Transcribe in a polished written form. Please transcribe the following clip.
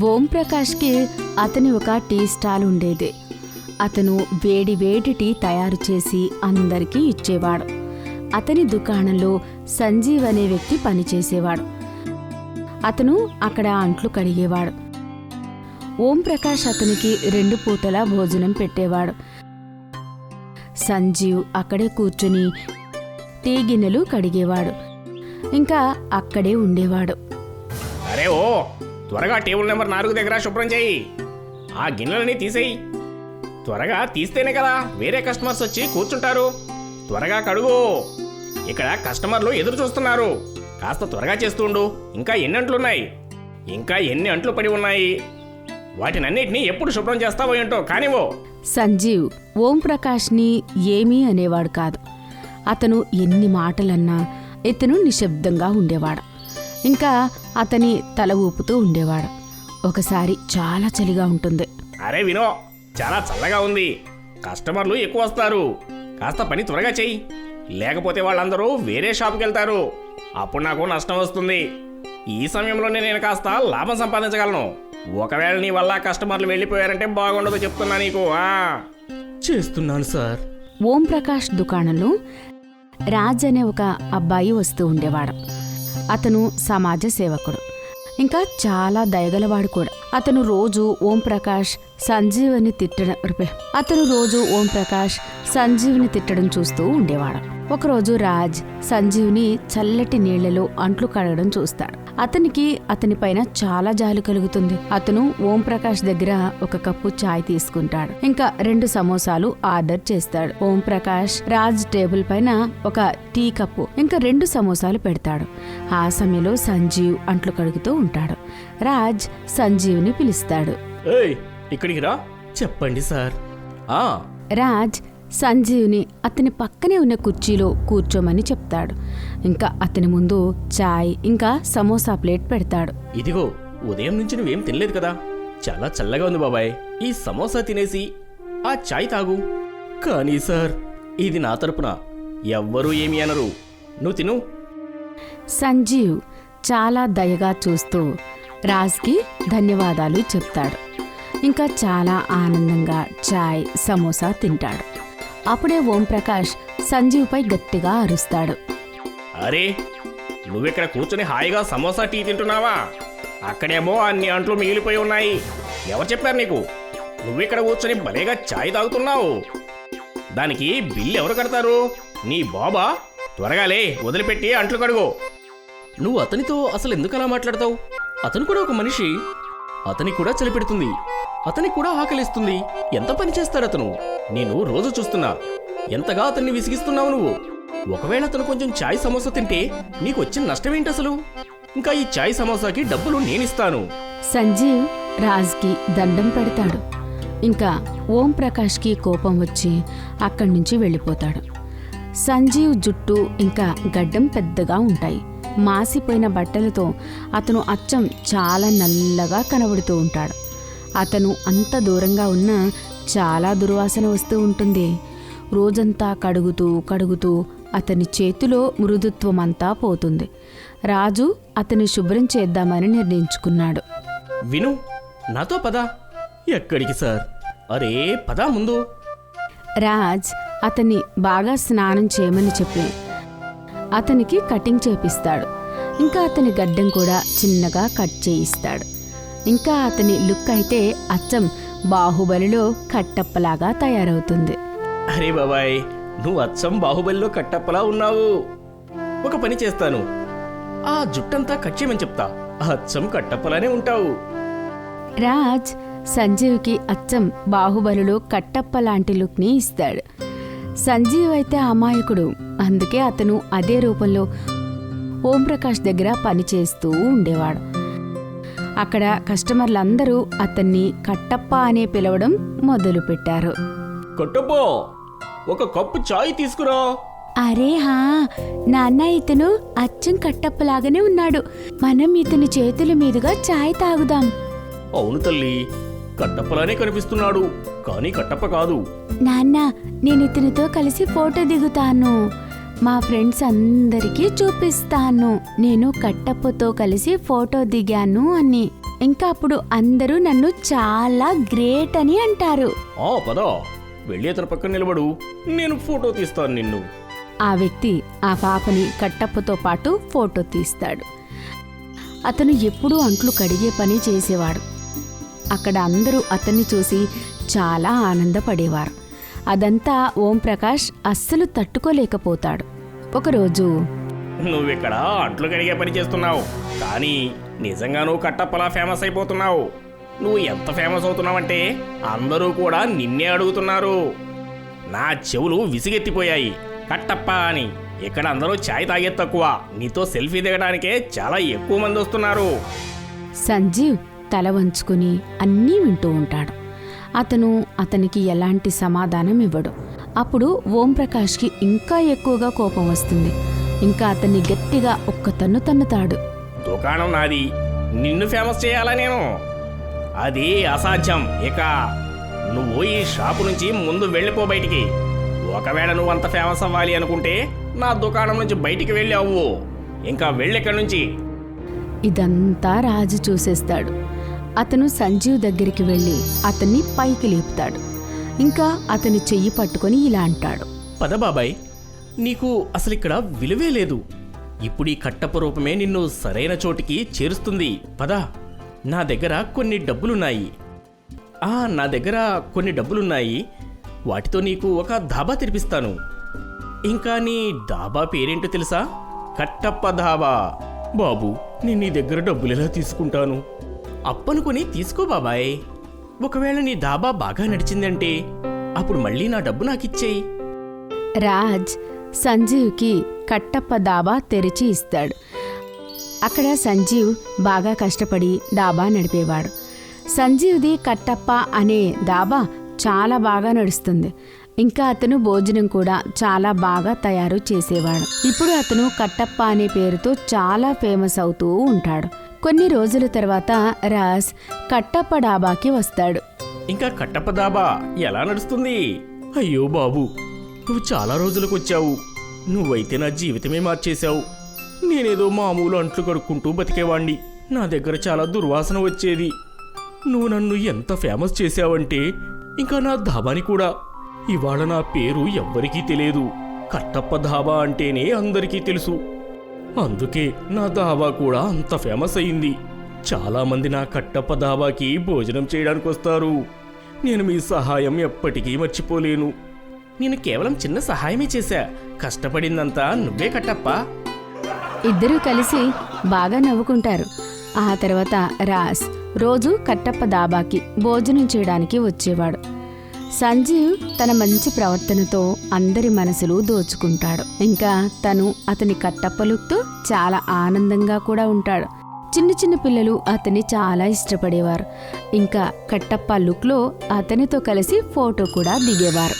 ఓంప్రకాష్కి అతని ఒక tea stall ఉండేది. అతను వేడి వేడి టీ తయారు చేసి అందరికీ ఇచ్చేవాడు. అతని దుకాణంలో సంజీవ్ అనే వ్యక్తి పనిచేసేవాడు. అతను అక్కడ అంట్లు కడిగేవాడు. ఓంప్రకాష్ అతనికి 2 పూటలా భోజనం పెట్టేవాడు. సంజీవ్ అక్కడే కూర్చుని టీ గిన్నెలు కడిగేవాడు. ఇంకా అక్కడే ఉండేవాడు. అరే ఓ త్వరగా టేబుల్ నెంబర్ 4 దగ్గర శుభ్రం చేయి. ఆ గిన్నెలని తీసేయి. త్వరగా తీస్తేనే కదా వేరే కస్టమర్స్ వచ్చి కూర్చుంటారు. త్వరగా కడుగు. ఇక్కడ కస్టమర్లు ఎదురు చూస్తున్నారు. కాస్త త్వరగా చేస్తుండు. ఇంకా ఎన్ని అంట్లున్నాయి? ఇంకా ఎన్ని అంట్లు పడి ఉన్నాయి? వాటినన్నిటినీ ఎప్పుడు శుభ్రం చేస్తావో ఏంటో కానివో. సంజీవ్ ఓంప్రకాష్ని ఏమీ అనేవాడు కాదు. అతను ఎన్ని మాటలన్నా ఇతను నిశ్శబ్దంగా ఉండేవాడు. ఇంకా అతని తల ఊపుతూ ఉండేవాడు. ఒకసారి చాలా చలిగా ఉంటుంది. అరే వినో, చాలా చల్లగా ఉంది. కస్టమర్లు ఎక్కువ వస్తారు. కాస్త పని త్వరగా చెయ్యి. లేకపోతే వాళ్ళందరూ వేరే షాప్కి వెళ్తారు. అప్పుడు నాకు నష్టం వస్తుంది. ఈ సమయంలోనే నేను కాస్త లాభం సంపాదించగలను. ఒకవేళ నీ వల్ల కస్టమర్లు వెళ్ళిపోయారంటే బాగుండదు చెప్తున్నా నీకు. చేస్తున్నాను సార్. ఓంప్రకాష్ దుకాణంలో రాజ్ అనే ఒక అబ్బాయి వస్తూ ఉండేవాడు. అతను సమాజ సేవకుడు. ఇంకా చాలా దయగలవాడు కూడా. అతను రోజు ఓంప్రకాష్ సంజీవ్ని తిట్టడం చూస్తూ ఉండేవాడు. ఒకరోజు రాజ్ సంజీవ్ని చల్లటి నీళ్లలో అంట్లు కడగడం చూస్తాడు. అతనికి అతని పైన చాలా జాలి కలుగుతుంది. అతను ఓంప్రకాష్ దగ్గర ఒక కప్పు చాయ్ తీసుకుంటాడు. ఇంకా 2 సమోసాలు ఆర్డర్ చేస్తాడు. ఓంప్రకాష్ రాజ్ టేబుల్ పైన ఒక టీ కప్పు ఇంకా 2 సమోసాలు పెడతాడు. ఆ సమయంలో సంజీవ్ అంట్లు కడుగుతూ ఉంటాడు. రాజ్ సంజీవ్ని పిలుస్తాడు. ఏయ్, ఇక్కడికి రా. చెప్పండి సార్. రాజ్ సంజీవ్ని అతని పక్కనే ఉన్న కుర్చీలో కూర్చోమని చెప్తాడు. ఇంకా అతని ముందు చాయ్ ఇంకా సమోసా ప్లేట్ పెడతాడు. ఇదిగో, ఉదయం నుంచి నువ్వేం తినలేదు కదా. చాలా చల్లగా ఉంది బాబాయ్. ఈ సమోసా తినేసి ఆ చాయ్ తాగు. కానీ సార్, ఇది నా తరపున. ఎవ్వరూ ఏమీ అనరు. నువ్వు తిను. సంజీవ్ చాలా దయగా చూస్తూ రాజ్కి ధన్యవాదాలు చెప్తాడు. ఇంకా చాలా ఆనందంగా చాయ్ సమోసా తింటాడు. అప్పుడే ఓంప్రకాష్ సంజీవ్పై గట్టిగా అరుస్తాడు. అరే, నువ్విక్కడ కూర్చొని హాయిగా సమోసా టీ తింటున్నావా? అక్కడేమో అన్ని అంట్లు మిగిలిపోయి ఉన్నాయి. ఎవరు చెప్పారు నీకు? నువ్విక్కడ కూర్చొని భలేగా చాయ్ తాగుతున్నావు. దానికి బిల్లు ఎవరు కడతారు? నీ బాబా? త్వరగాలే, వదిలిపెట్టి అంట్లు కడుగు. నువ్వు అతనితో అసలు ఎందుకు అలా మాట్లాడతావు? అతను కూడా ఒక మనిషి. అతనికి కూడా చలి పెడుతుంది. అతనికి కూడా ఆకలిస్తుంది. ఎంత పని చేస్తాడు అతను? నేను రోజు చూస్తున్నా. ఎంతగా అతన్ని విసిగిస్తున్నావు నువ్వు. ఒకవేళ అతను కొంచెం చాయ్ సమోసా తింటే నీకు వచ్చిన నష్టమేంటి అసలు? ఇంకా ఈ చాయ్ సమోసాకి డబ్బులు నేనిస్తాను. సంజీవ్ రాజ్కి దండం పెడతాడు. ఇంకా ఓంప్రకాష్కి కోపం వచ్చి అక్కడి నుంచి వెళ్ళిపోతాడు. సంజీవ్ జుట్టు ఇంకా గడ్డం పెద్దగా ఉంటాయి. మాసిపోయిన బట్టలతో అతను అచ్చం చాలా నల్లగా కనబడుతూ ఉంటాడు. అతను అంత దూరంగా ఉన్నా చాలా దుర్వాసన వస్తూ ఉంటుంది. రోజంతా కడుగుతూ అతని చేతిలో మృదుత్వం అంతా పోతుంది. రాజు అతన్ని శుభ్రం చేద్దామని నిర్ణయించుకున్నాడు. విను, నాతో పద. ఎక్కడికి సార్? అరే పదా ముందు. రాజ్ అతన్ని బాగా స్నానం చేయమని చెప్పి అతనికి కటింగ్ చేపిస్తాడు. ఇంకా అతని గడ్డం కూడా చిన్నగా కట్ చేయిస్తాడు. ఇంకా అతని లుక్ అయితే అచ్చం బాహుబలిలో కట్టప్పలాగా తయారవుతుంది. అరే బాబాయ్, నువ్వు అచ్చం బాహుబలిలో కట్టప్పలా ఉన్నావు. ఒక పని చేస్తాను, ఆ జుట్టంతా కట్ చేయమని చెప్తా. అచ్చం కట్టప్పలానే ఉంటావు. రాజ్ సంజీవ్కి అచ్చం బాహుబలిలో కట్టప్ప లాంటి లుక్ని ఇస్తాడు. సంజీవ్ అయితే అమాయకుడు. అందుకే అతను అదే రూపంలో ఓంప్రకాష్ దగ్గర పనిచేస్తూ ఉండేవాడు. అక్కడ కస్టమర్లందరూ అతన్ని కట్టప్ప అనే పిలవడం మొదలుపెట్టారు. కట్టప్ప, ఒక కప్పు చాయ్ తీసుకురా. అరే హా నాన్న, ఇతను అచ్చం కట్టప్పలాగానే ఉన్నాడు. మనం ఇతని చేతుల మీదుగా చాయ్ తాగుదాం. అవును తల్లి, కట్టప్పలానే కనిపిస్తున్నాడు, కానీ కట్టప్ప కాదు. నాన్న, నేను ఇతనితో కలిసి ఫోటో దిగుతాను. మా ఫ్రెండ్స్ అందరికీ చూపిస్తాను నేను కట్టప్పతో కలిసి ఫోటో దిగాను అని. ఇంకా అప్పుడు అందరూ నన్ను చాలా గ్రేట్ అని అంటారు. పద వెళ్ళి అతని పక్కన నిలబడు, నేను ఫోటో తీస్తాను నిన్ను. ఆ వ్యక్తి ఆ పాపని కట్టప్పతో పాటు ఫోటో తీస్తాడు. అతను ఎప్పుడూ అంట్లు కడిగే పని చేసేవాడు. అక్కడ అందరూ అతన్ని చూసి చాలా ఆనందపడేవారు. అదంతా ఓం ప్రకాష్ అస్సలు తట్టుకోలేకపోతాడు. ఒకరోజు, నువ్విక్కడ అంట్లు కడిగే పని చేస్తున్నావు, కానీ నిజంగా నువ్వు కట్టప్పలా ఫేమస్ అయిపోతున్నావు. నువ్వు ఎంత ఫేమస్ అవుతున్నావంటే అందరూ కూడా నిన్నే అడుగుతున్నారు. నా చెవులు విసిగెత్తిపోయాయి. కట్టప్ప అని ఇక్కడ అందరూ ఛాయ్ తాగేది తక్కువ, నీతో సెల్ఫీ దిగడానికే చాలా ఎక్కువ మంది వస్తున్నారు. సంజీవ్ తల వంచుకుని అన్నీ వింటూ ఉంటాడు. అతనికి ఎలాంటి సమాధానం ఇవ్వడు. అప్పుడు ఓం ప్రకాష్కి ఇంకా ఎక్కువగా కోపం వస్తుంది. ఇంకా అతన్ని గట్టిగా ఒక్క తన్ను తన్నుతాడు. దుకాణం నాది, నిన్ను ఫేమస్ చేయాలా నేను? అది అసాధ్యం. ఇక నువ్వు ఈ షాపు నుంచి ముందు వెళ్ళిపో బయటికి. ఒకవేళ నువ్వు అంత ఫేమస్ అవ్వాలి అనుకుంటే నా దుకాణం నుంచి బయటికి వెళ్ళి అవ్వు. ఇంకా వెళ్ళిక్కడి నుంచి. ఇదంతా రాజు చూసేస్తాడు. అతను సంజీవ్ దగ్గరికి వెళ్ళి అతన్ని పైకి లేపుతాడు. ఇంకా అతని చెయ్యి పట్టుకొని ఇలా అంటాడు. పద బాబాయ్, నీకు అసలు ఇక్కడ విలువే లేదు. ఇప్పుడు ఈ కట్టప్ప రూపమే నిన్ను సరైన చోటికి చేరుస్తుంది. పద, నా దగ్గర కొన్ని డబ్బులున్నాయి. వాటితో నీకు ఒక ధాబా తెరిపిస్తాను. ఇంకా నీ ధాబా పేరేంటో తెలుసా? కట్టప్ప ధాబా. బాబు, నేను నీ దగ్గర డబ్బులు ఎలా తీసుకుంటాను? అప్పనుకొని తీసుకో బాబాయ్. ఒకవేళ నీ ధాబా బాగా నడిచిందంటే అప్పుడు మళ్ళీ నా డబ్బు నాకిచ్చేయి. రాజ్ సంజీవ్కి కట్టప్ప డాబా తెరిచి ఇస్తాడు. అక్కడ సంజీవ్ బాగా కష్టపడి డాబా నడిపేవాడు. సంజీవ్ది కట్టప్ప అనే డాబా చాలా బాగా నడుస్తుంది. ఇంకా అతను భోజనం కూడా చాలా బాగా తయారు చేసేవాడు. ఇప్పుడు అతను కట్టప్ప అనే పేరుతో చాలా ఫేమస్ అవుతూ ఉంటాడు. కొన్ని రోజుల తర్వాత రాజ్ కట్టప్ప డాబాకి వస్తాడు. ఇంకా కట్టప్ప డాబా ఎలా నడుస్తుంది? అయ్యో బాబు, నువ్వు చాలా రోజులకు వచ్చావు. నువ్వైతే నా జీవితమే మార్చేశావు. నేనేదో మామూలు అంట్లు కడుక్కుంటూ బతికేవాణ్ణి. నా దగ్గర చాలా దుర్వాసన వచ్చేది. నువ్వు నన్ను ఎంత ఫేమస్ చేశావంటే ఇంకా నా ధాబాని కూడా. ఇవాళ నా పేరు ఎవ్వరికీ తెలియదు. కట్టప్ప ధాబా అంటేనే అందరికీ తెలుసు. అందుకే నా ధాబా కూడా అంత ఫేమస్ అయింది. చాలామంది నా కట్టప్ప ధాబాకి భోజనం చేయడానికి వస్తారు. నేను మీ సహాయం ఎప్పటికీ మర్చిపోలేను. నేను కేవలం చిన్న సహాయమే చేశా. కష్టపడిందంతా నువ్వే కట్టప్ప. ఇద్దరూ కలిసి బాగా నవ్వుకుంటారు. ఆ తర్వాత రాజ్ రోజు కట్టప్ప దాబాకి భోజనం చేయడానికి వచ్చేవాడు. సంజీవ్ తన మంచి ప్రవర్తనతో అందరి మనసులు దోచుకుంటాడు. ఇంకా తను అతని కట్టప్ప లుక్తో చాలా ఆనందంగా కూడా ఉంటాడు. చిన్న చిన్న పిల్లలు అతన్ని చాలా ఇష్టపడేవారు. ఇంకా కట్టప్ప లుక్లో అతనితో కలిసి ఫోటో కూడా దిగేవారు.